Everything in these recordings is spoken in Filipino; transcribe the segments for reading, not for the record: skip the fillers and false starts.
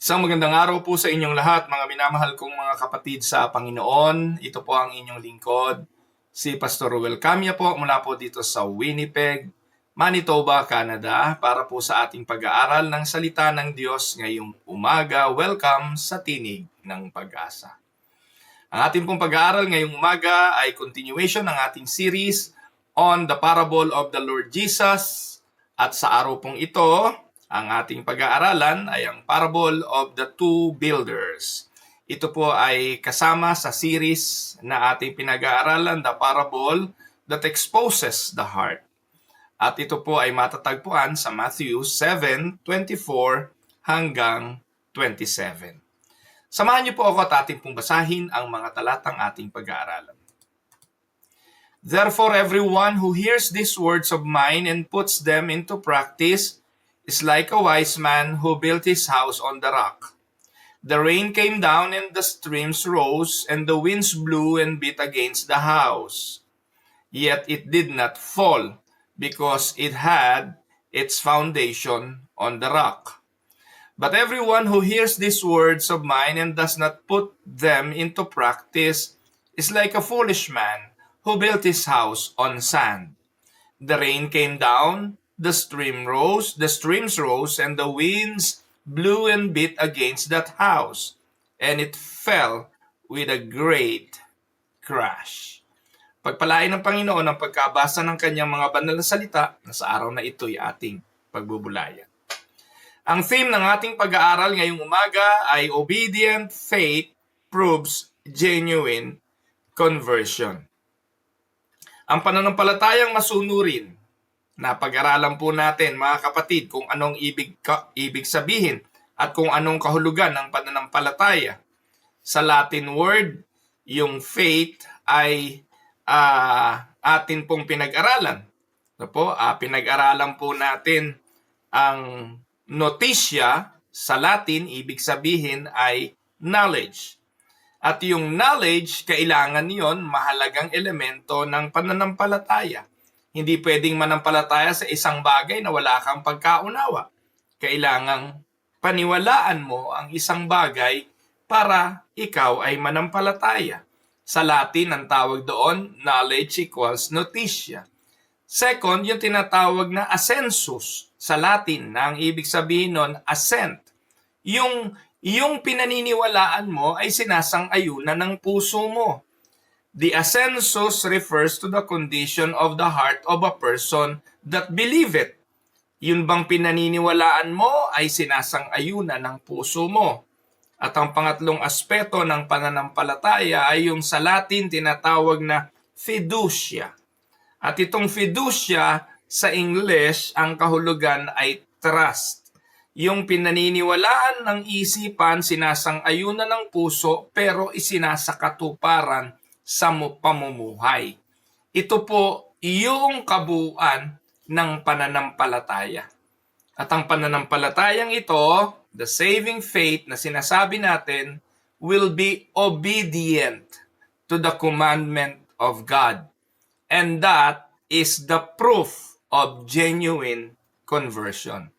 Isang magandang araw po sa inyong lahat, mga minamahal kong mga kapatid sa Panginoon. Ito po ang inyong lingkod, si Pastor Ruel Camia po mula po dito sa Winnipeg, Manitoba, Canada, para po sa ating pag-aaral ng salita ng Diyos ngayong umaga. Welcome sa Tinig ng Pag-asa. Ang ating pong pag-aaral ngayong umaga ay continuation ng ating series on the parable of the Lord Jesus. At sa araw pong ito, ang ating pag-aaralan ay ang parable of the two builders. Ito po ay kasama sa series na ating pinag-aaralan, the parable that exposes the heart. At ito po ay matatagpuan sa Matthew 7:24 hanggang 27. Samahan niyo po ako at ating pong basahin ang mga talatang ating pag-aaralan. Therefore, everyone who hears these words of mine and puts them into practice is like a wise man who built his house on the rock. The rain came down and the streams rose and the winds blew and beat against the house. Yet it did not fall because it had its foundation on the rock. But everyone who hears these words of mine and does not put them into practice is like a foolish man who built his house on sand. The rain came down, the streams rose, and the winds blew and beat against that house, and it fell with a great crash. Pagpalain ng Panginoon ang pagkabasa ng kanyang mga banal na salita na sa araw na ito'y ating pagbubulayan. Ang theme ng ating pag-aaral ngayong umaga ay Obedient Faith Proves Genuine Conversion. Ang pananampalatayang masunurin, na pag-aralan po natin mga kapatid kung anong ibig sabihin at kung anong kahulugan ng pananampalataya. Sa Latin word, yung faith ay atin pong pinag-aralan. Pinag-aralan po natin ang notisya sa Latin, ibig sabihin ay knowledge. At yung knowledge, kailangan yon mahalagang elemento ng pananampalataya. Hindi pwedeng manampalataya sa isang bagay na wala kang pagkaunawa. Kailangang paniwalaan mo ang isang bagay para ikaw ay manampalataya. Sa Latin, ang tawag doon, knowledge equals notitia. Second, yung tinatawag na assensus sa Latin, na ang ibig sabihin nun, assent. Yung pinaniniwalaan mo ay sinasang-ayunan ng puso mo. The assensus refers to the condition of the heart of a person that believeth. Yun bang pinaniniwalaan mo ay sinasang-ayunan ng puso mo. At ang pangatlong aspeto ng pananampalataya ay yung sa Latin tinatawag na fiducia. At itong fiducia sa English, ang kahulugan ay trust. Yung pinaniniwalaan ng isipan, sinasang-ayunan ng puso, pero isinasakatuparan sa pamumuhay. Ito po yung kabuuan ng pananampalataya. At ang pananampalatayang ito, the saving faith na sinasabi natin, will be obedient to the commandment of God. And that is the proof of genuine conversion.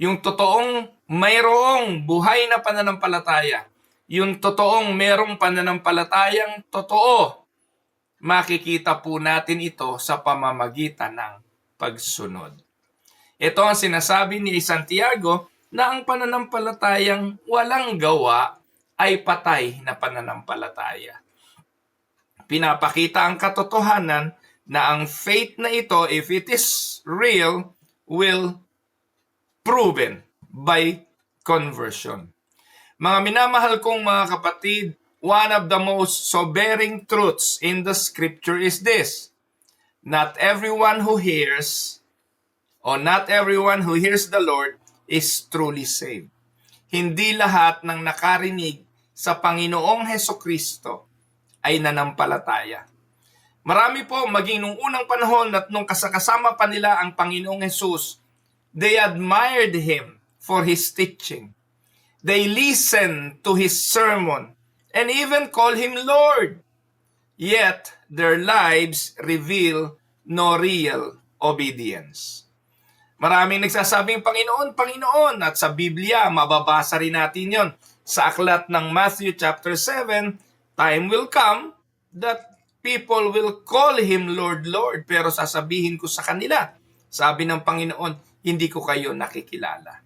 Yung totoong mayroong buhay na pananampalataya, yung totoong merong pananampalatayang totoo, makikita po natin ito sa pamamagitan ng pagsunod. Ito ang sinasabi ni Santiago na ang pananampalatayang walang gawa ay patay na pananampalataya. Pinapakita ang katotohanan na ang faith na ito, if it is real, will proven by conversion. Mga minamahal kong mga kapatid, one of the most sobering truths in the scripture is this: not everyone who hears the Lord is truly saved. Hindi lahat ng nakarinig sa Panginoong Hesukristo ay nanampalataya. Marami po, maging nung unang panahon at nung kasama pa nila ang Panginoong Jesus, they admired Him for His teaching. They listened to His sermon and even call Him Lord. Yet, their lives reveal no real obedience. Maraming nagsasabing, Panginoon, Panginoon. At sa Biblia, mababasa rin natin yon. Sa aklat ng Matthew chapter 7, time will come that people will call Him Lord, Lord. Pero sasabihin ko sa kanila, sabi ng Panginoon, hindi ko kayo nakikilala.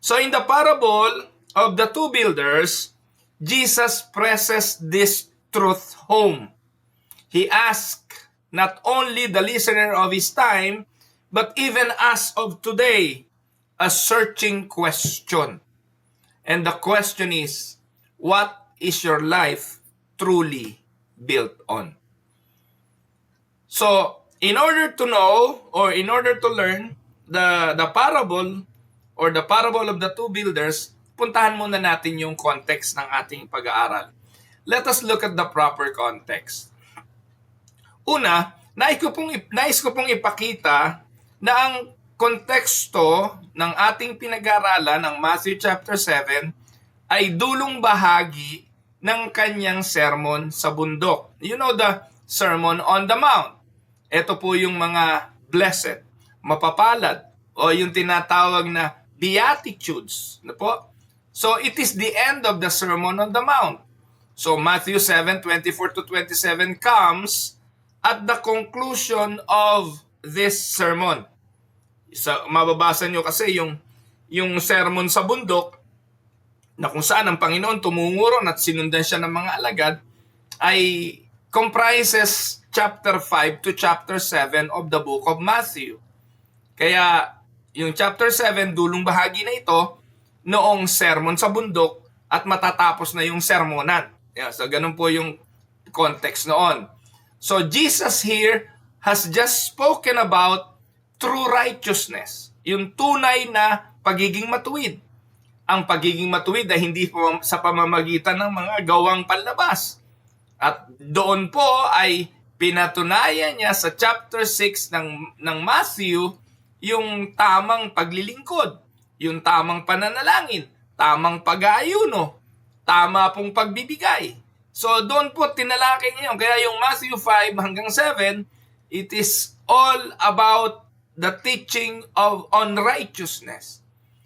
So in the parable of the two builders, Jesus presses this truth home. He asks not only the listener of his time, but even us of today, a searching question. And the question is, what is your life truly built on? So, in order to know or in order to learn the parable or the parable of the two builders, puntahan muna natin yung context ng ating pag-aaral. Let us look at the proper context. Una, nais ko pong ipakita na ang konteksto ng ating pinag-aaralan ng Matthew chapter 7 ay dulong bahagi ng kanyang sermon sa bundok. You know the Sermon on the Mount. Ito po yung mga blessed, mapapalad, o yung tinatawag na Beatitudes. Ano po? So it is the end of the Sermon on the Mount. So Matthew 7:24-27 comes at the conclusion of this sermon. So, mababasa nyo kasi yung sermon sa bundok na kung saan ang Panginoon tumunguro at sinundan siya ng mga alagad ay comprises chapter 5 to chapter 7 of the book of Matthew. Kaya yung chapter 7, dulong bahagi na ito noong sermon sa bundok at matatapos na yung sermonan. Yeah, so ganun po yung context noon. So Jesus here has just spoken about true righteousness, yung tunay na pagiging matuwid. Ang pagiging matuwid ay hindi po sa pamamagitan ng mga gawang panlabas. At doon po ay pinatunayan niya sa chapter 6 ng Matthew yung tamang paglilingkod, yung tamang pananalangin, tamang pag-aayuno, tama pong pagbibigay. So doon po tinalakay niya yun. Kaya yung Matthew 5 hanggang 7, it is all about the teaching on righteousness.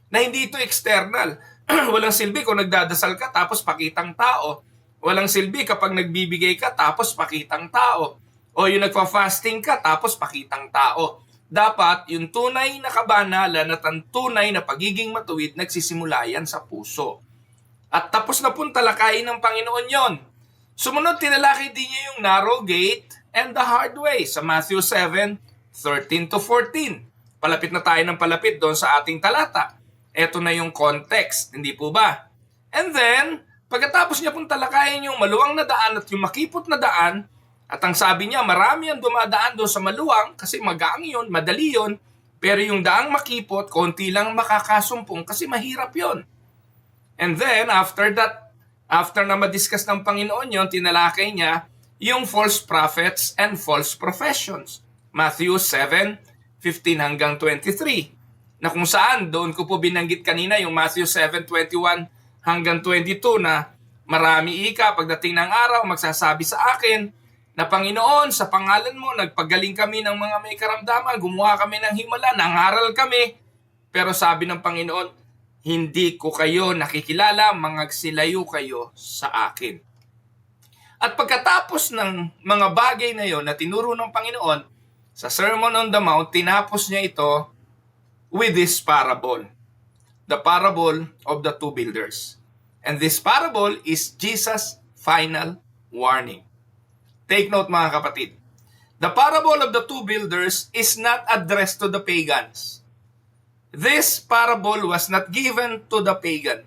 Na hindi ito external. Walang silbi kung nagdadasal ka tapos pakitang tao. Walang silbi kapag nagbibigay ka tapos pakitang tao. O yung nagfa-fasting ka tapos pakitang tao. Dapat yung tunay na kabanalan at ang tunay na pagiging matuwid nagsisimula yan sa puso. At tapos na pong talakayin ng Panginoon yon. Sumunod, tinalakay din niya yung narrow gate and the hard way sa Matthew 7:13-14. Palapit na tayo ng palapit doon sa ating talata. Ito na yung context, hindi po ba? And then, pagkatapos niya pong talakayin yung maluwang na daan at yung makipot na daan, at ang sabi niya, marami ang dumadaan doon sa maluwang kasi magaang yun, madali yun, pero yung daang makipot, konti lang makakasumpong kasi mahirap yun. And then, after na madiscuss ng Panginoon yon, tinalakay niya yung false prophets and false professions. Matthew 7:15-23. Na kung saan, doon ko po binanggit kanina yung Matthew 7:21-22 na marami pagdating ng araw, magsasabi sa akin na Panginoon, sa pangalan mo, nagpagaling kami ng mga may karamdaman, gumawa kami ng himala, nangaral kami. Pero sabi ng Panginoon, hindi ko kayo nakikilala, mangagsilayo kayo sa akin. At pagkatapos ng mga bagay na yon na tinuro ng Panginoon, sa Sermon on the Mount, tinapos niya ito with this parable. The parable of the two builders. And this parable is Jesus' final warning. Take note mga kapatid. The parable of the two builders is not addressed to the pagans. This parable was not given to the pagan.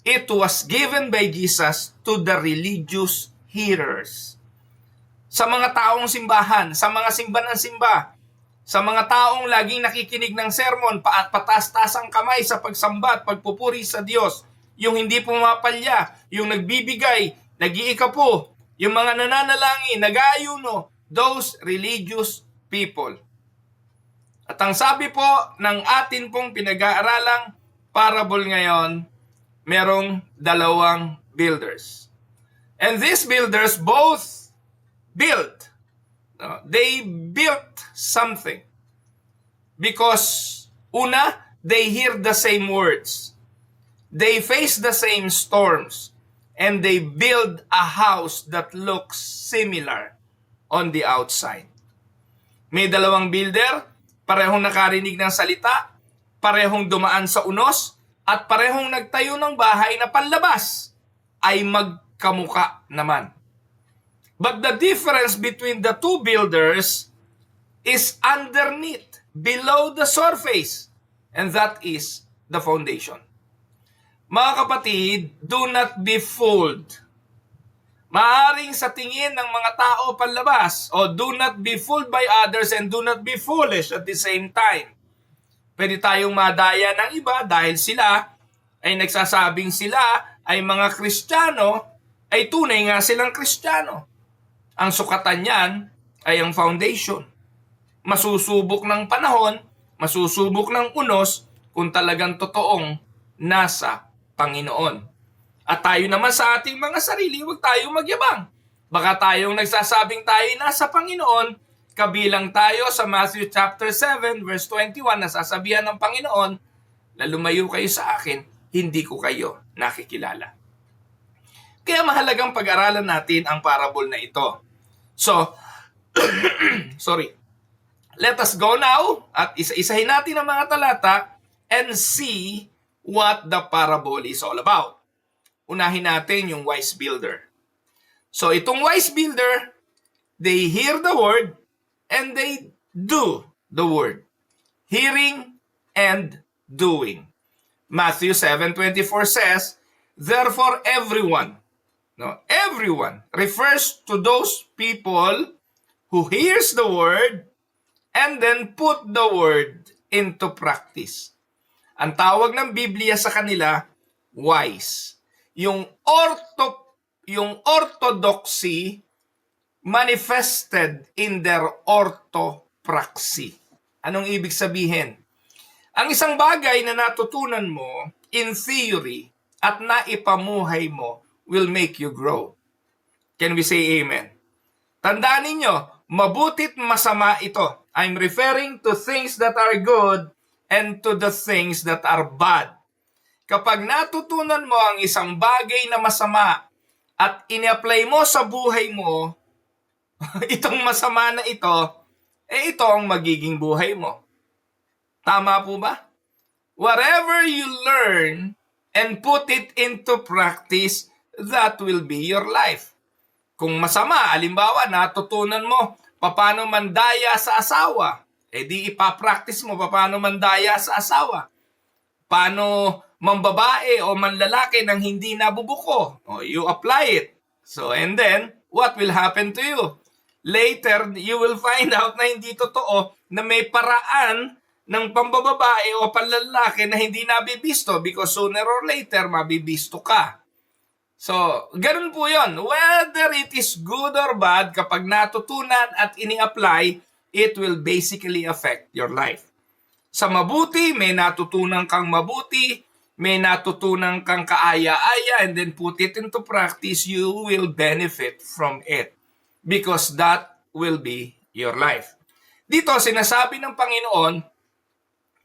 It was given by Jesus to the religious hearers. Sa mga taong simbahan, sa mga simba ng simba, sa mga taong laging nakikinig ng sermon, patas-tas ang kamay sa pagsamba at pagpupuri sa Diyos, yung hindi pumapalya, yung nagbibigay, nag-iikapo, yung mga nananalangin, nag-aayuno, those religious people. At ang sabi po ng atin pong pinag-aaralang parable ngayon, merong dalawang builders. And these builders both they built something. Because Una, they hear the same words. They face the same storms. And they build a house that looks similar on the outside. May dalawang builder, parehong nakarinig ng salita, parehong dumaan sa unos, at parehong nagtayo ng bahay na panlabas ay magkamuka naman. But the difference between the two builders is underneath, below the surface, and that is the foundation. Mga kapatid, do not be fooled. Maaring sa tingin ng mga tao panlabas, o do not be fooled by others and do not be foolish at the same time. Pwede tayong madaya ng iba dahil sila ay nagsasabing sila ay mga Kristiyano, ay tunay nga silang Kristiyano. Ang sukatan niyan ay ang foundation. Masusubok ng panahon, masusubok ng unos kung talagang totoong nasa Panginoon. At tayo naman sa ating mga sarili, huwag tayong magyabang. Baka tayong nagsasabing tayo nasa Panginoon, kabilang tayo sa Matthew chapter 7 verse 21 na sasabihan ng Panginoon na lumayo kayo sa akin, hindi ko kayo nakikilala. Kaya mahalagang pag-aralan natin ang parable na ito. So, let us go now at isa-isahin natin ang mga talata and see what the parable is all about. Unahin natin yung wise builder. So itong wise builder, they hear the word and they do the word. Hearing and doing. Matthew 7:24 says, therefore everyone refers to those people who hears the word and then put the word into practice. Ang tawag ng Biblia sa kanila, wise. Yung orthodoxy manifested in their orthopraxy. Anong ibig sabihin? Ang isang bagay na natutunan mo in theory at naipamuhay mo will make you grow. Can we say amen? Tandaan ninyo, mabutit masama ito. I'm referring to things that are good and to the things that are bad. Kapag natutunan mo ang isang bagay na masama at ini-apply mo sa buhay mo, itong masama na ito, ito ang magiging buhay mo. Tama po ba? Whatever you learn and put it into practice, that will be your life. Kung masama, halimbawa, natutunan mo paano mandaya sa asawa, di ipapractice mo paano mandaya sa asawa. Paano mambabae o manlalaki nang hindi nabubuko. You apply it. So, and then, what will happen to you? Later, you will find out na hindi totoo na may paraan ng pambababae o panlalaki na hindi nabibisto because sooner or later, mabibisto ka. So, ganun po yun. Whether it is good or bad, kapag natutunan at ini-apply, it will basically affect your life. Sa mabuti, may natutunan kang mabuti, may natutunan kang kaaya-aya, and then put it into practice, you will benefit from it. Because that will be your life. Dito, sinasabi ng Panginoon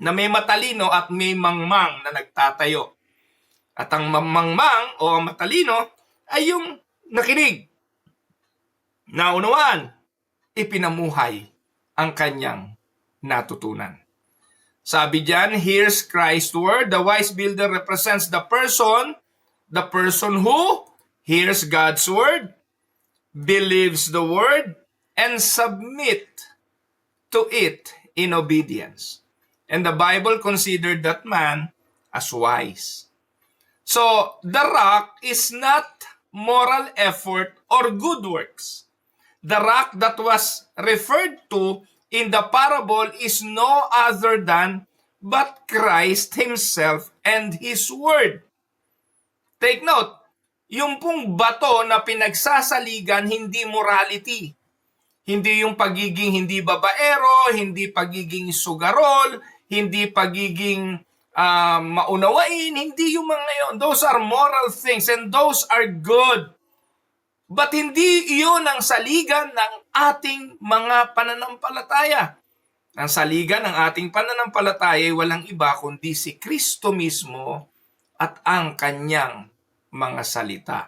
na may matalino at may mangmang na nagtatayo. At ang mangmang o matalino ay yung nakinig, naunawaan, ipinamuhay ang kanyang natutunan. Sabi diyan, here's Christ's word. The wise builder represents the person who hears God's word, believes the word, and submit to it in obedience. And the Bible considered that man as wise. So, the rock is not moral effort or good works. The rock that was referred to in the parable is no other than but Christ Himself and His Word. Take note, yung pong bato na pinagsasaligan, hindi morality. Hindi yung pagiging hindi babaero, hindi pagiging sugarol, hindi pagiging maunawain, hindi yung mga yun. Those are moral things and those are good. But hindi iyon ang saligan ng ating mga pananampalataya. Ang saligan ng ating pananampalataya ay walang iba kundi si Kristo mismo at ang kanyang mga salita.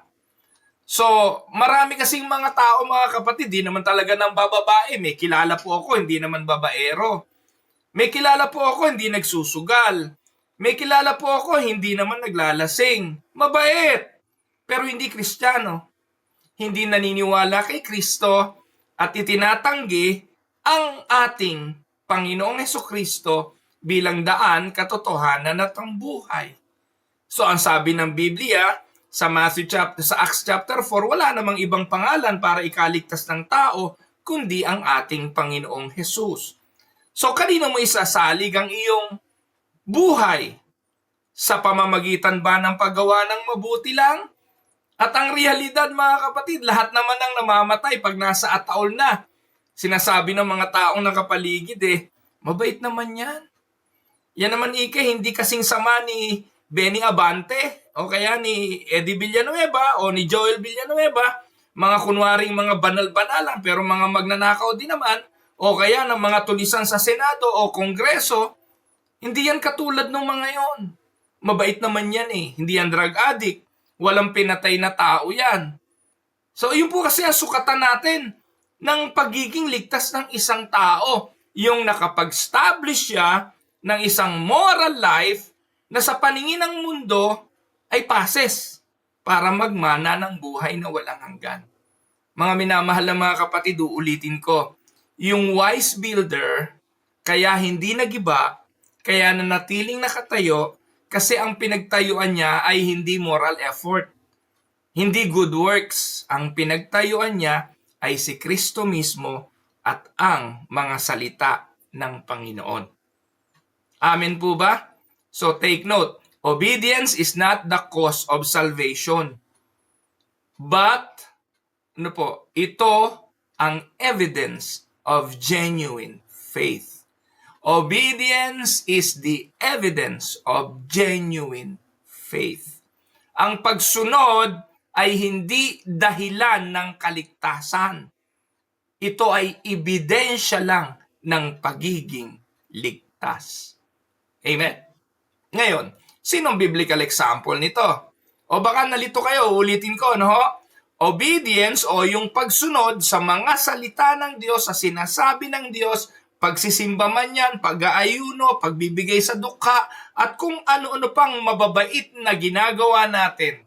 So, marami kasing mga tao, mga kapatid, di naman talaga ng bababae. May kilala po ako, hindi naman babaero. May kilala po ako, hindi nagsusugal. May kilala po ako, hindi naman naglalasing. Mabait, pero hindi Kristiyano. Hindi naniniwala kay Kristo at itinatanggi ang ating Panginoong Hesukristo bilang daan, katotohanan at ang buhay. So ang sabi ng Biblia sa Acts chapter 4, wala namang ibang pangalan para ikaligtas ng tao kundi ang ating Panginoong Hesus. So kanino mo isasalig ang iyong buhay? Sa pamamagitan ba ng paggawa ng mabuti lang? At ang realidad, mga kapatid, lahat naman ang namamatay pag nasa ataol na. Sinasabi ng mga taong nakapaligid mabait naman yan. Yan naman hindi kasing sama ni Benny Abante o kaya ni Eddie Villanueva o ni Joel Villanueva, mga kunwaring mga banal-banalan pero mga magnanakaw din naman, o kaya ng mga tulisan sa Senado o Kongreso. Hindi yan katulad ng mga yon. Mabait naman yan hindi yan drug addict. Walang pinatay na tao yan. So yun po kasi ang sukatan natin ng pagiging ligtas ng isang tao. Yung nakapag-establish siya ng isang moral life na sa paningin ng mundo ay passes para magmana ng buhay na walang hanggan. Mga minamahal na mga kapatid, uulitin ko, yung wise builder, kaya hindi nagiba, kaya nanatiling nakatayo, kasi ang pinagtayuan niya ay hindi moral effort, hindi good works. Ang pinagtayuan niya ay si Kristo mismo at ang mga salita ng Panginoon. Amen po ba? So take note, obedience is not the cause of salvation. But, ito ang evidence of genuine faith. Obedience is the evidence of genuine faith. Ang pagsunod ay hindi dahilan ng kaligtasan. Ito ay ebidensya lang ng pagiging ligtas. Amen. Ngayon, sinong biblical example nito? O baka nalito kayo, ulitin ko, Obedience o yung pagsunod sa mga salita ng Diyos, sa sinasabi ng Diyos, pagsisimba man yan, pag-aayuno, pagbibigay sa dukha, at kung ano-ano pang mababait na ginagawa natin,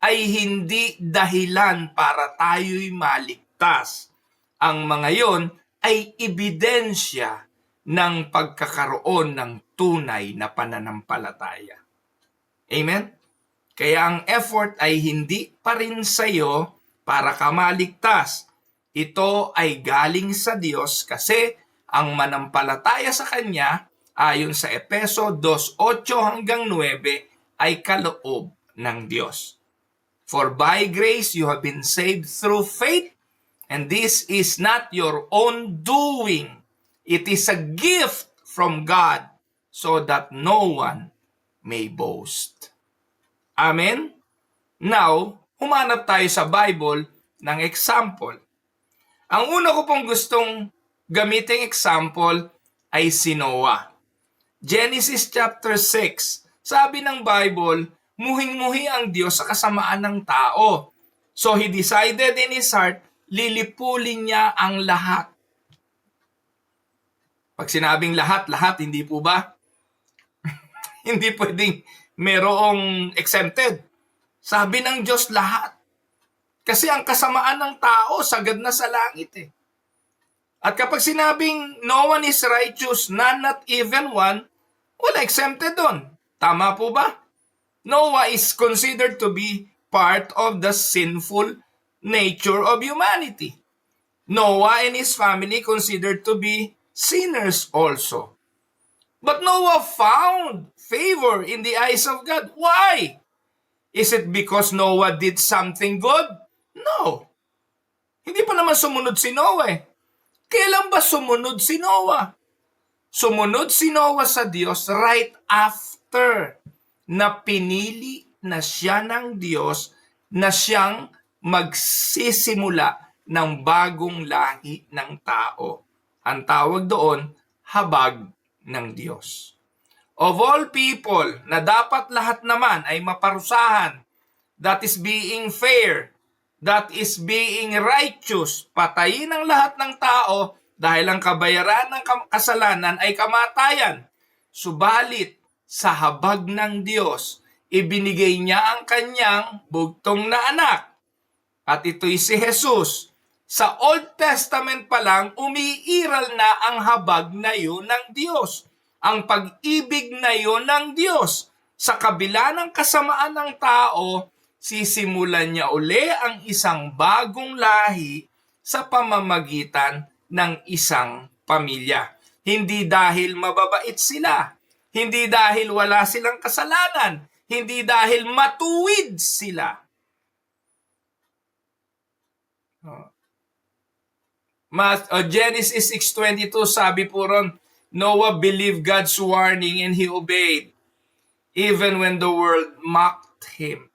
ay hindi dahilan para tayo'y maligtas. Ang mga yon ay ebidensya ng pagkakaroon ng tunay na pananampalataya. Amen? Kaya ang effort ay hindi pa rin sa iyo para ka maligtas. Ito ay galing sa Diyos kasi ang manampalataya sa Kanya, ayon sa Efeso 2:8-9, ay kaloob ng Diyos. For by grace you have been saved through faith, and this is not your own doing. It is a gift from God, so that no one may boast. Amen? Now, humanap tayo sa Bible ng example. Ang una ko pong gustong gamiting example ay si Noah. Genesis chapter 6, sabi ng Bible, muhing-muhi ang Diyos sa kasamaan ng tao. So he decided in his heart, lilipulin niya ang lahat. Pag sinabing lahat, hindi po ba? Hindi pwedeng merong exempted. Sabi ng Diyos lahat. Kasi ang kasamaan ng tao, sagad na sa langit At kapag sinabing no one is righteous, none not even one, wala exempted doon. Tama po ba? Noah is considered to be part of the sinful nature of humanity. Noah and his family considered to be sinners also. But Noah found favor in the eyes of God. Why? Is it because Noah did something good? No. Hindi pa naman sumunod si Noah Kailan ba sumunod si Noah? Sumunod si Noah sa Diyos right after na pinili na siya ng Diyos na siyang magsisimula ng bagong lahi ng tao. Ang tawag doon habag ng Diyos. Of all people na dapat lahat naman ay maparusahan, that is being fair, that is being righteous, patayin ang lahat ng tao dahil ang kabayaran ng kasalanan ay kamatayan. Subalit, sa habag ng Diyos, ibinigay niya ang kanyang bugtong na anak. At ito'y si Jesus. Sa Old Testament pa lang, umiiral na ang habag na yun ng Diyos. Ang pag-ibig na yun ng Diyos. Sa kabila ng kasamaan ng tao, sisimulan niya uli ang isang bagong lahi sa pamamagitan ng isang pamilya. Hindi dahil mababait sila, hindi dahil wala silang kasalanan, hindi dahil matuwid sila. Genesis 6:22 sabi po ron, Noah believed God's warning and he obeyed, even when the world mocked him.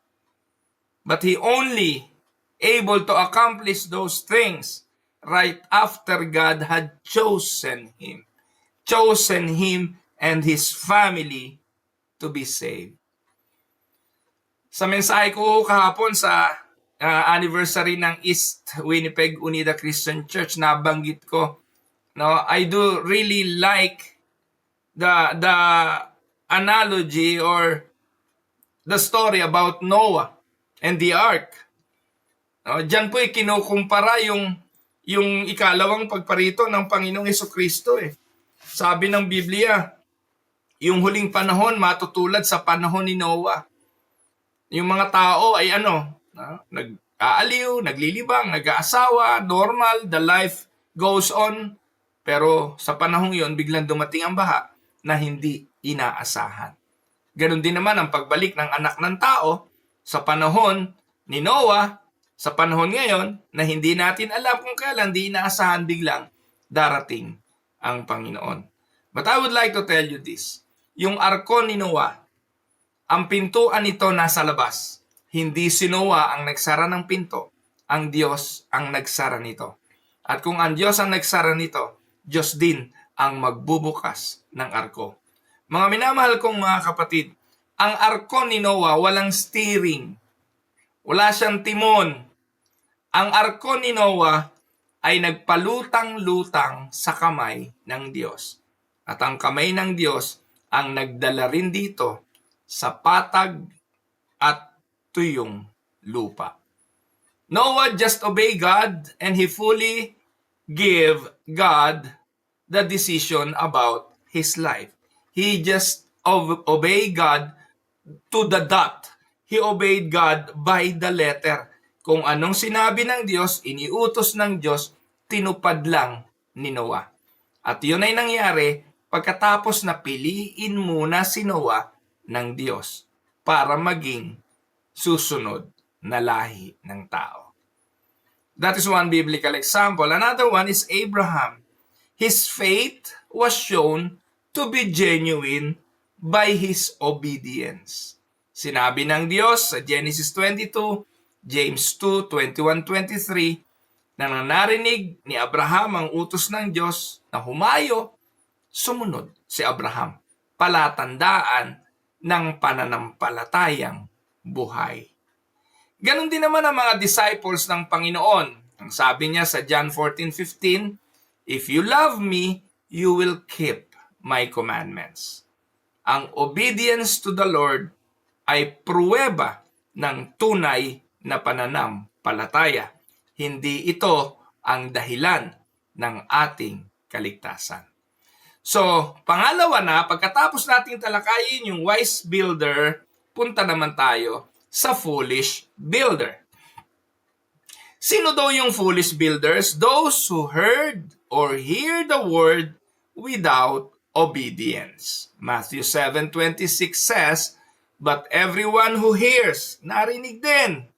But he only able to accomplish those things right after God had chosen him and his family to be saved. Sa mensahe ko kahapon sa anniversary ng East Winnipeg Unida Christian Church, nabanggit ko, no, I do really like the analogy or the story about Noah and the ark. No, diyan po kinukumpara yung ikalawang pagparito ng Panginoong Hesukristo eh. Sabi ng Biblia, yung huling panahon matutulad sa panahon ni Noah. Yung mga tao ay nag-aaliw, naglilibang, nag-aasawa, normal, the life goes on. Pero sa panahong yon, biglang dumating ang baha na hindi inaasahan. Ganon din naman ang pagbalik ng anak ng tao sa panahon ni Noah, sa panahon ngayon na hindi natin alam kung kailan, hindi inaasahan, biglang darating ang Panginoon. But I would like to tell you this. Yung arko ni Noah, ang pintuan nito nasa labas. Hindi si Noah ang nagsara ng pinto. Ang Diyos ang nagsara nito. At kung ang Diyos ang nagsara nito, Diyos din ang magbubukas ng arko. Mga minamahal kong mga kapatid, ang arko ni Noah walang steering. Wala siyang timon. Ang arko ni Noah ay nagpalutang-lutang sa kamay ng Diyos. At ang kamay ng Diyos ang nagdala rin dito sa patag at tuyong lupa. Noah just obey God and he fully give God the decision about his life. He just obey God to the dot. He obeyed God by the letter. Kung anong sinabi ng Diyos, iniutos ng Diyos, tinupad lang ni Noah. At yun ay nangyari pagkatapos na piliin muna si Noah ng Diyos para maging susunod na lahi ng tao. That is one biblical example. Another one is Abraham. His faith was shown to be genuine by his obedience. Sinabi ng Diyos sa Genesis 22, James 2, 21-23, na narinig ni Abraham ang utos ng Diyos na humayo, sumunod si Abraham. Palatandaan ng pananampalatayang buhay. Ganon din naman ang mga disciples ng Panginoon. Ang sabi niya sa John 14:15, If you love me, you will keep my commandments. Ang obedience to the Lord ay pruweba ng tunay na pananampalataya. Hindi ito ang dahilan ng ating kaligtasan. So, pangalawa na, pagkatapos nating talakayin yung wise builder, punta naman tayo sa foolish builder. Sino daw yung foolish builders? Those who heard or hear the word without obedience. Matthew 7:26 says, But everyone who hears, narinig din,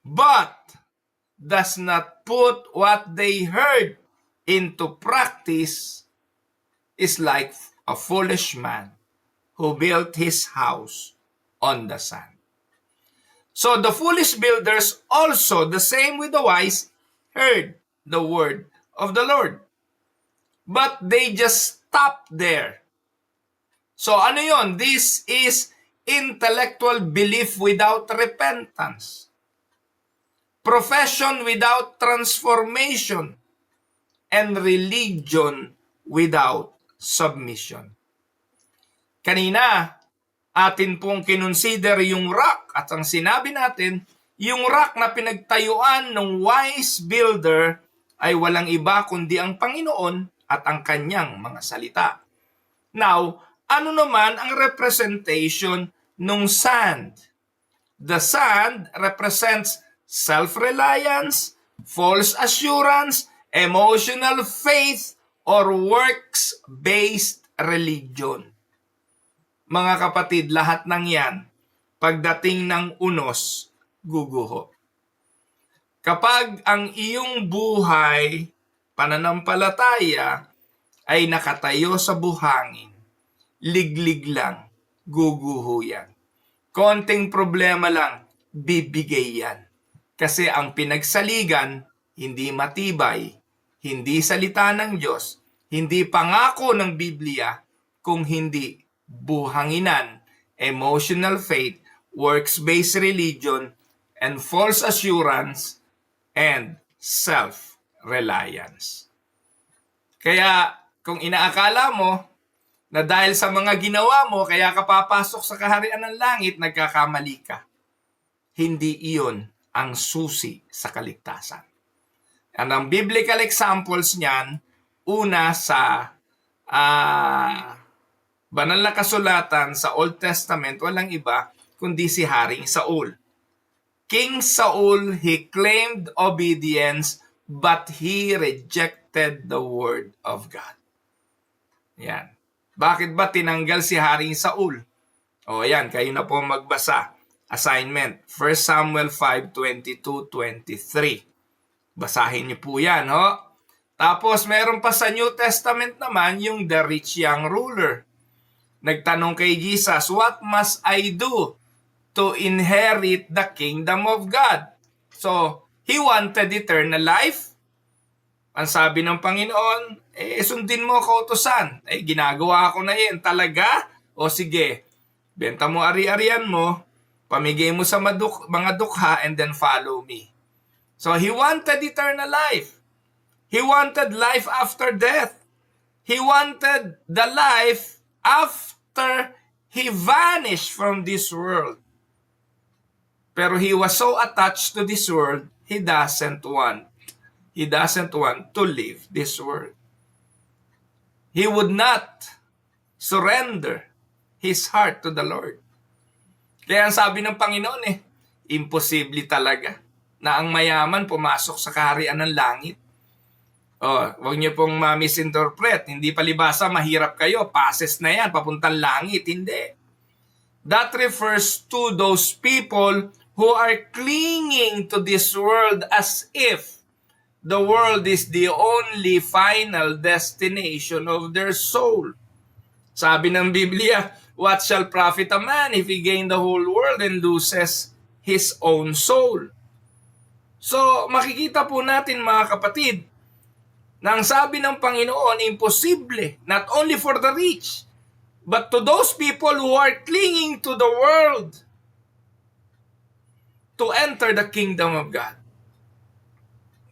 but does not put what they heard into practice is like a foolish man who built his house on the sand. So the foolish builders also, the same with the wise, heard the word of the Lord. but they just stop there. So ano yon? This is intellectual belief without repentance. Profession without transformation. And religion without submission. Kanina, atin pong kinonsider yung rock at ang sinabi natin, yung rock na pinagtayuan ng wise builder ay walang iba kundi ang Panginoon at ang kanyang mga salita. Now, ano naman ang representation ng sand? The sand represents self-reliance, false assurance, emotional faith, or works-based religion. Mga kapatid, lahat ng yan, pagdating ng unos, guguho. Kapag ang iyong buhay, pananampalataya, ay nakatayo sa buhangin, liglig lang, guguho yan. Konting problema lang, bibigay yan. Kasi ang pinagsaligan, hindi matibay, hindi salita ng Diyos, hindi pangako ng Biblia, kung hindi buhanginan, emotional faith, works-based religion, and false assurance, and self-reliance. Kaya kung inaakala mo na dahil sa mga ginawa mo, kaya ka papasok sa kaharian ng langit, nagkakamali ka. Hindi iyon ang susi sa kaligtasan. And ang biblical examples niyan, una sa banal na kasulatan sa Old Testament, walang iba kundi si Haring Saul. King Saul, he claimed obedience, but he rejected the word of God. Yan. Bakit ba tinanggal si Haring Saul? O yan, kayo na po magbasa. Assignment, 1 Samuel 5:22-23. Basahin niyo po yan, ho? Tapos meron pa sa New Testament naman yung the rich young ruler. Nagtanong kay Jesus, what must I do to inherit the kingdom of God? So, he wanted eternal life. Ang sabi ng Panginoon, sundin mo kautusan. Ginagawa ko na yan. Talaga? O sige, benta mo ari-arian mo, pamigay mo sa mga dukha, and then follow me. So he wanted eternal life. He wanted life after death. He wanted the life after he vanished from this world. Pero he was so attached to this world, he doesn't want to leave this world. He would not surrender his heart to the Lord. Kaya ang sabi ng Panginoon imposible talaga na ang mayaman pumasok sa kaharian ng langit. Huwag niyo pong ma-misinterpret. Hindi palibasa mahirap kayo, passes na yan, papuntang langit. Hindi. That refers to those people who are clinging to this world as if the world is the only final destination of their soul. Sabi ng Biblia, what shall profit a man if he gain the whole world and loses his own soul? So, makikita po natin mga kapatid, na ang sabi ng Panginoon, imposible, not only for the rich, but to those people who are clinging to the world to enter the kingdom of God.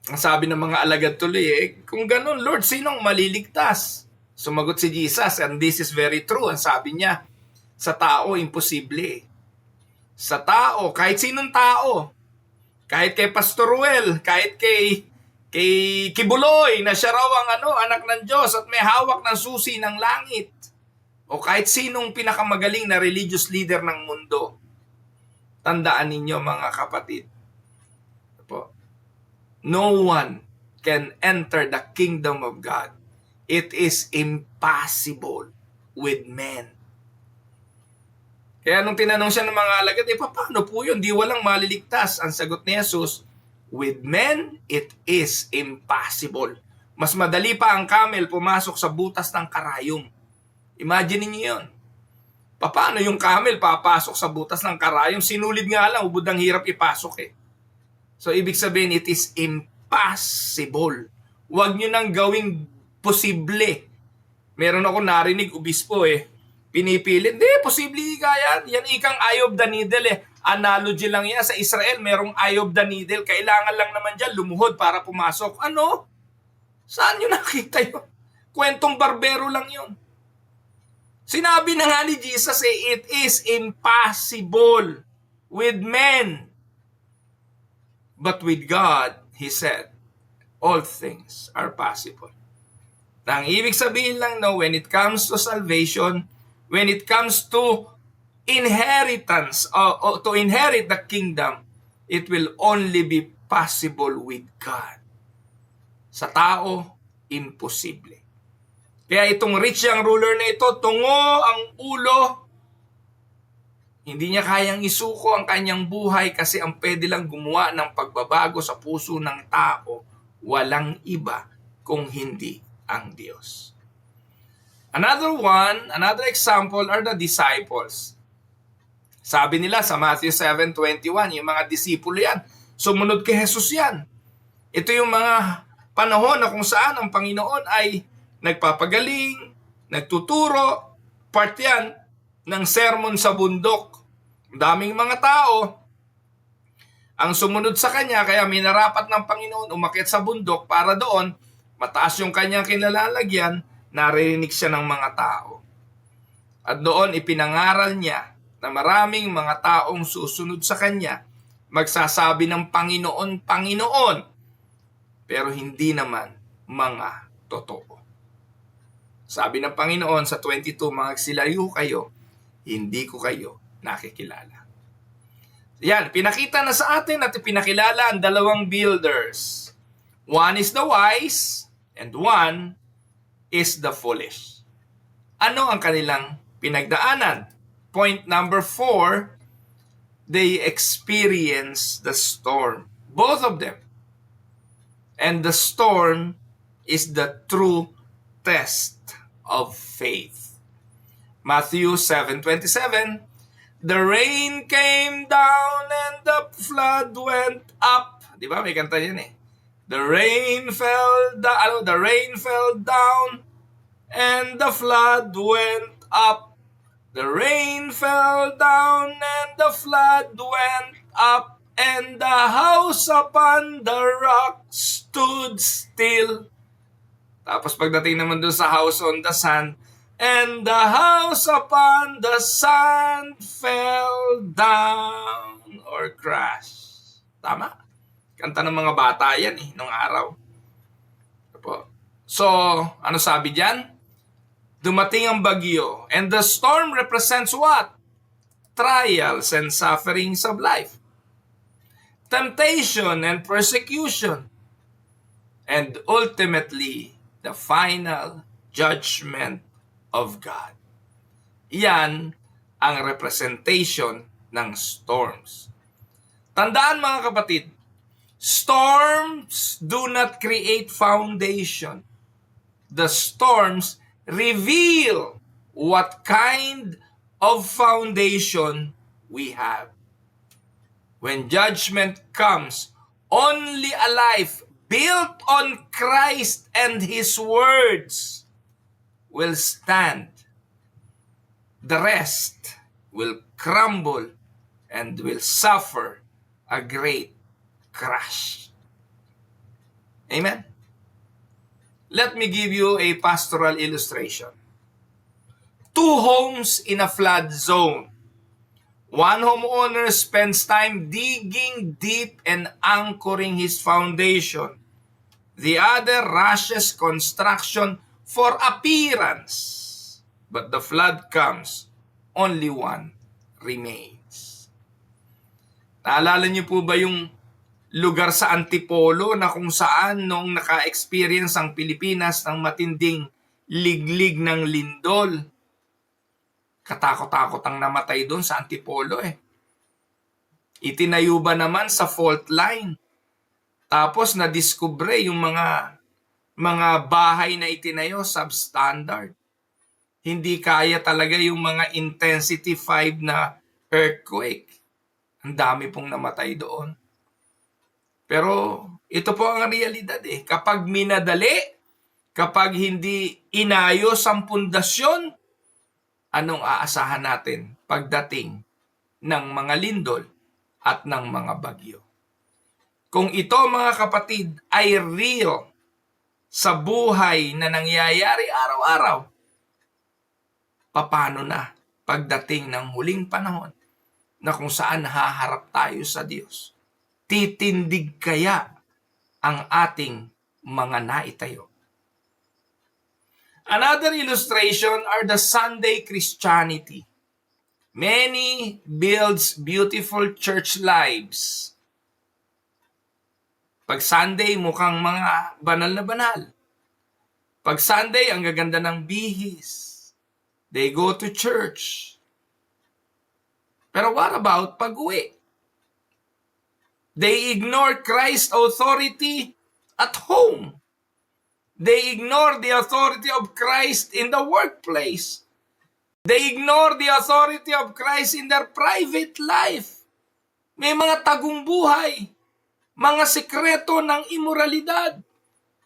Ang sabi ng mga alagad tuloy, kung ganun, Lord, sinong maliligtas? Sumagot si Jesus, and this is very true. Ang sabi niya, sa tao, imposible. Sa tao, kahit sinong tao, kahit kay Pastor Ruel, kahit kay Kibuloy, na siya raw ang anak ng Diyos at may hawak ng susi ng langit, o kahit sinong pinakamagaling na religious leader ng mundo, tandaan ninyo mga kapatid, no one can enter the kingdom of God. It is impossible with men. Kaya nung tinanong siya ng mga alagad, paano po yun? Di walang maliligtas. Ang sagot ni Jesus, with men, it is impossible. Mas madali pa ang camel pumasok sa butas ng karayom. Imagine niyo yun. Paano yung camel papasok sa butas ng karayom? Sinulid nga lang, ubod ang hirap ipasok So ibig sabihin, it is impossible. Huwag nyo nang gawing posible. Meron ako narinig, obispo pinipilit. Hindi, posible yan. Yan ikang eye of the needle Analogy lang yan. Sa Israel, merong eye of the needle. Kailangan lang naman dyan lumuhod para pumasok. Ano? Saan nyo nakita yun? Kwentong barbero lang yun. Sinabi na nga ni Jesus it is impossible with men. But with God, He said, all things are possible. Ang ibig sabihin lang, no, when it comes to salvation, when it comes to inheritance, to inherit the kingdom, it will only be possible with God. Sa tao, imposible. Kaya itong rich young ruler na ito, tungo ang ulo, hindi niya kayang isuko ang kanyang buhay kasi ang pwede lang gumawa ng pagbabago sa puso ng tao, walang iba kung hindi ang Diyos. Another example are the disciples. Sabi nila sa Matthew 7:21, yung mga disipulo yan, sumunod kay Jesus yan. Ito yung mga panahon na kung saan ang Panginoon ay nagpapagaling, nagtuturo, part yan ng sermon sa bundok. Daming mga tao ang sumunod sa kanya, kaya minarapat ng Panginoon umakyat sa bundok para doon, mataas yung kanyang kinalalagyan, narinig siya ng mga tao. At doon ipinangaral niya na maraming mga taong susunod sa kanya, magsasabi ng Panginoon, Panginoon, pero hindi naman mga totoo. Sabi ng Panginoon sa 22, magsilayo kayo, hindi ko kayo nakikilala. Yan, pinakita na sa atin at pinakilala ang dalawang builders. One is the wise and one is the foolish. Ano ang kanilang pinagdaanan? Point number 4, they experience the storm. Both of them. And the storm is the true test of faith. Matthew 7:27, the rain came down and the flood went up. Di ba? May kanta yan The rain fell down and the flood went up. The rain fell down and the flood went up, and the house upon the rock stood still. Tapos pagdating naman doon sa house on the sand, and the house upon the sand fell down or crashed. Tama? Kanta ng mga bata yan nung araw. So, ano sabi diyan? Dumating ang bagyo. And the storm represents what? Trials and sufferings of life. Temptation and persecution. And ultimately, the final judgment of God. Yan ang representation ng storms. Tandaan mga kapatid, storms do not create foundation. The storms reveal what kind of foundation we have. When judgment comes, only a life built on Christ and His words will stand. The rest will crumble and will suffer a great crash. Amen? Let me give you a pastoral illustration. 2 homes in a flood zone. One homeowner spends time digging deep and anchoring his foundation. The other rushes construction for appearance. But the flood comes, only one remains. Naalala niyo po ba yung lugar sa Antipolo na kung saan noong naka-experience ang Pilipinas ng matinding liglig ng lindol? Katakot-takot ang namatay doon sa Antipolo Itinayo ba naman sa fault line? Tapos nadiskubre yung mga bahay na itinayo substandard. Hindi kaya talaga yung mga intensity 5 na earthquake. Ang dami pong namatay doon. Pero ito po ang realidad Kapag minadali, Kapag hindi inayos ang pundasyon, anong aasahan natin pagdating ng mga lindol at ng mga bagyo? Kung ito, mga kapatid, ay real sa buhay na nangyayari araw-araw, paano na pagdating ng huling panahon na kung saan haharap tayo sa Diyos? Titindig kaya ang ating mga naitayo? Another illustration are the Sunday Christianity. Many builds beautiful church lives. Pag Sunday, mukhang mga banal na banal. Pag Sunday, ang gaganda ng bihis. They go to church. Pero what about pag-uwi? They ignore Christ's authority at home. They ignore the authority of Christ in the workplace. They ignore the authority of Christ in their private life. May mga tagong buhay, mga sekreto ng imoralidad,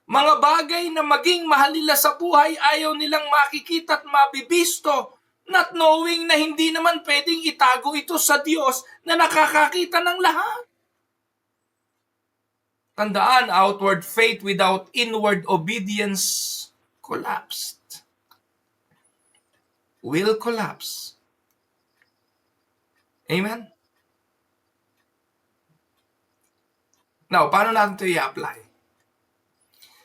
mga bagay na maging mahal nila sa buhay ayaw nilang makikita at mabibisto, not knowing na hindi naman pwedeng itago ito sa Diyos na nakakakita ng lahat. Tandaan, outward faith without inward obedience collapsed. Will collapse. Amen? Now, paano natin ito i-apply?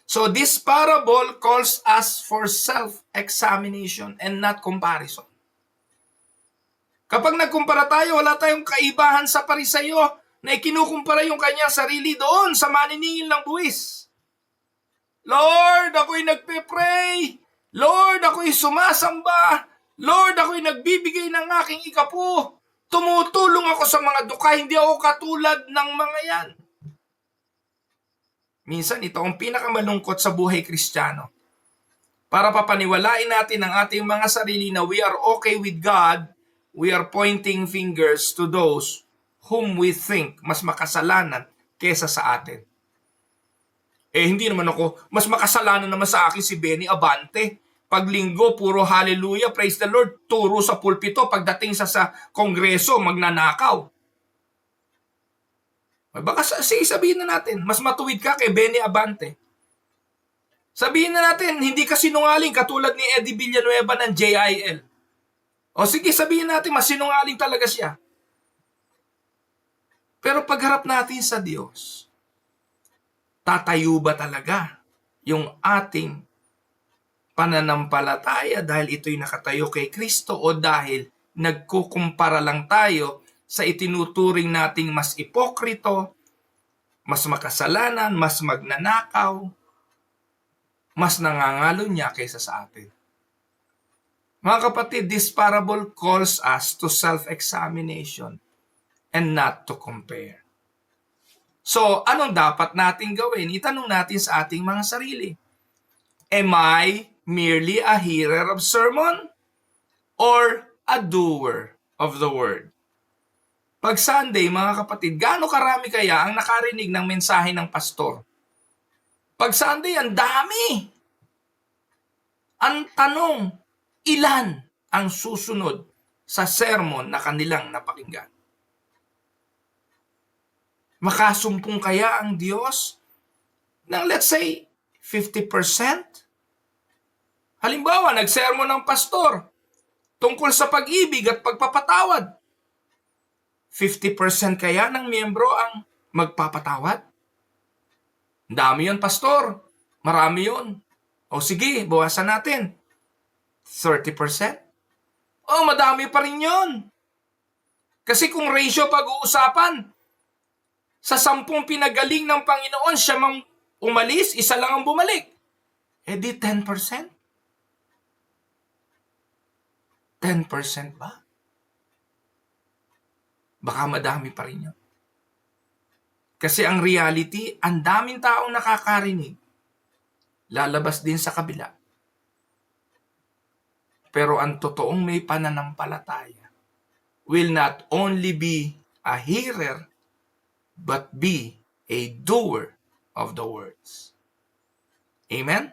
So, this parable calls us for self-examination and not comparison. Kapag nagkumpara tayo, wala tayong kaibahan sa Pariseyo na ikinukumpara yung kanyang sarili doon sa maniningil ng buwis. Lord, ako'y nagpe-pray. Lord, ako'y sumasamba. Lord, ako'y nagbibigay ng aking ikapu. Tumutulong ako sa mga duka. Hindi ako katulad ng mga yan. Minsan, ito ang pinakamalungkot sa buhay Kristiyano. Para papaniwalain natin ang ating mga sarili na we are okay with God, we are pointing fingers to those whom we think mas makasalanan kesa sa atin. Hindi naman ako, mas makasalanan naman sa akin si Benny Abante. Pag linggo, puro hallelujah, praise the Lord, turo sa pulpito, pagdating sa kongreso, magnanakaw. Baka sabihin na natin, mas matuwid ka kay Benny Abante. Sabihin na natin, hindi ka sinungaling katulad ni Eddie Villanueva ng JIL. O sige, sabihin natin, mas sinungaling talaga siya. Pero pagharap natin sa Diyos, tatayo ba talaga yung ating pananampalataya dahil ito'y nakatayo kay Kristo o dahil nagkukumpara lang tayo sa itinuturing nating mas ipokrito, mas makasalanan, mas magnanakaw, mas nangangalo niya kaysa sa atin. Mga kapatid, this parable calls us to self-examination and not to compare. So, anong dapat natin gawin? Itanong natin sa ating mga sarili. Am I merely a hearer of sermon or a doer of the word? Pag Sunday, mga kapatid, gaano karami kaya ang nakarinig ng mensahe ng pastor? Pag Sunday, ang dami. Ang tanong, ilan ang susunod sa sermon na kanilang napakinggan? Makasumpong kaya ang Diyos ng let's say 50%? Halimbawa, nagsermon ng pastor tungkol sa pag-ibig at pagpapatawad. 50% kaya ng miyembro ang magpapatawad? Dami yun, pastor. Marami yun. O sige, bawasan natin. 30%? O, madami pa rin yun. Kasi kung ratio pag-uusapan, sa 10 pinagaling ng Panginoon, siya mang umalis, isa lang ang bumalik. Di 10%? 10% ba? Baka madami pa rin yun. Kasi ang reality, ang daming taong nakakarinig. Lalabas din sa kabila. Pero ang totoong may pananampalataya will not only be a hearer, but be a doer of the words. Amen?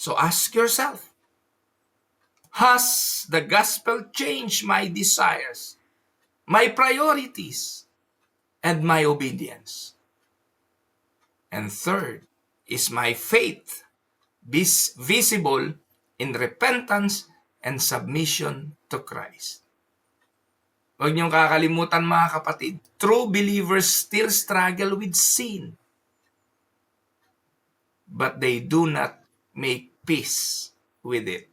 So ask yourself, has the gospel changed my desires, my priorities, and my obedience? And third, is my faith visible in repentance and submission to Christ? Huwag niyong kakalimutan mga kapatid, true believers still struggle with sin, but they do not make peace with it.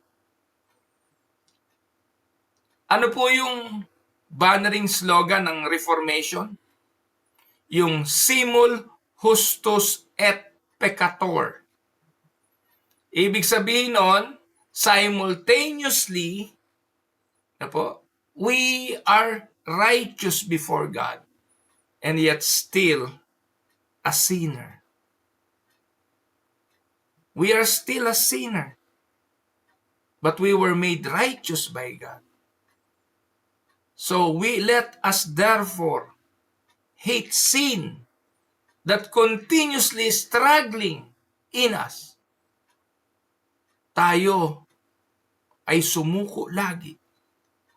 Ano po yung bannering slogan ng Reformation? Yung simul justus et peccator. Ibig sabihin nun, simultaneously, we are righteous before God and yet still a sinner. We are still a sinner, but we were made righteous by God. So let us therefore hate sin that continuously struggling in us. Tayo ay sumuko lagi,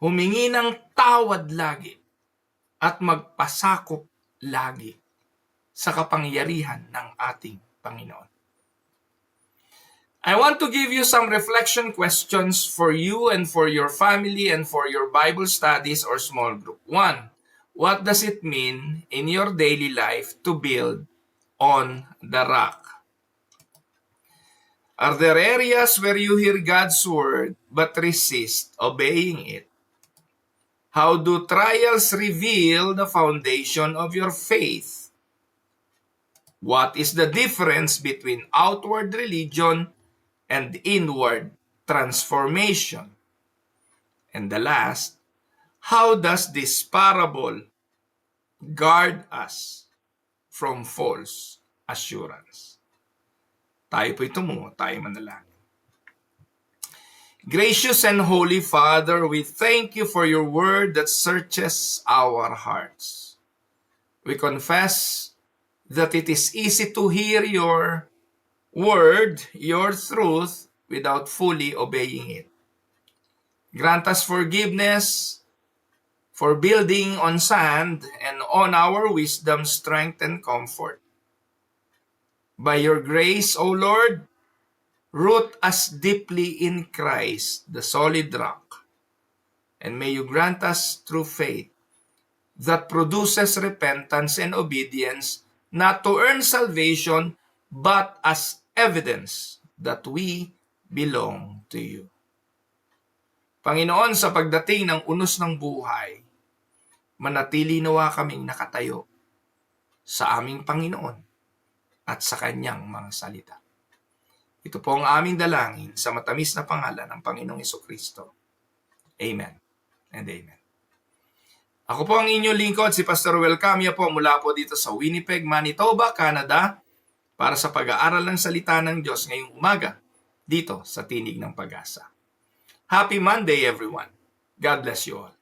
humingi ng tawad lagi, at magpasakop lagi sa kapangyarihan ng ating Panginoon. I want to give you some reflection questions for you and for your family and for your Bible studies or small group. 1. What does it mean in your daily life to build on the rock? Are there areas where you hear God's word but resist obeying it? How do trials reveal the foundation of your faith? What is the difference between outward religion and inward transformation? And the last, how does this parable guard us from false assurance? Tayo po'y tumungo, tayo manalangin. Gracious and Holy Father, we thank you for your word that searches our hearts. We confess that it is easy to hear your word, your truth, without fully obeying it. Grant us forgiveness for building on sand and on our wisdom, strength, and comfort. By your grace, O Lord, root us deeply in Christ, the solid rock. And may you grant us through faith that produces repentance and obedience, not to earn salvation, but as evidence that we belong to you. Panginoon, sa pagdating ng unos ng buhay, manatili nawa kaming nakatayo sa aming Panginoon at sa kanyang mga salita. Ito po ang aming dalangin sa matamis na pangalan ng Panginoong Jesucristo. Amen and amen. Ako po ang inyong lingkod, si Pastor Ruel Camia po mula po dito sa Winnipeg, Manitoba, Canada, para sa pag-aaral ng salita ng Diyos ngayong umaga dito sa Tinig ng Pag-asa. Happy Monday, everyone. God bless you all.